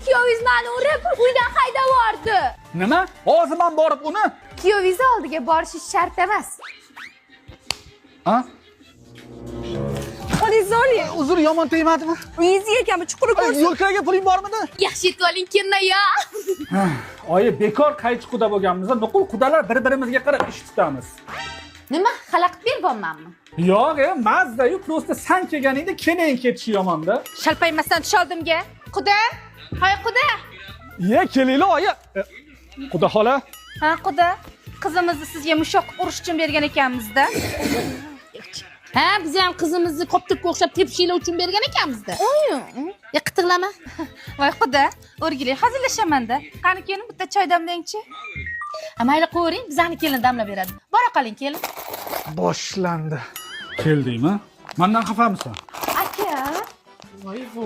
kuyovingiz meni urib, uydan haydab yubordi. Nima? Hozir men borib uni. Kuyovingiz oldiga borishingiz shart emas. Ha? Qo'lingizni oling. Uzr, yomon tegmadimi? Uyingizga ekanmi, chuqur ko'rsin. Yo'lkaga puling bormidi? Yaxshi yetib oling, kinaya. Oyi, bekor qaychi quda bo'lganmiz. Nuqul qudalar bir-birimizga qarab ish tutamiz. Nima, xalaqit berganmanmi? Yo'q, mazda-yu, prosta san kelganingda keyin ketishi yomonda. Shalpaymasdan tush oldimga. Quda? Hoy quda. Ye, kelinglar, oyi. Quda xola. Ha, quda. Qizimizni sizga mushoq urish uchun bergan ekanmiz-da. Ha, biz ham qizimizni koptikka o'xshab tepishinglar uchun bergan ekanmiz-da. Ya qitiqlama. Voy quda, o'rgilar hazillashaman-da. Qani kelin bitta choy damlang-chi. Mayli qo'ying, bizani kelin damlab beradi. Bora qoling, kelin. Boshlandi. Keldingmi? Mendan xafamisan? Aka. Voy, bu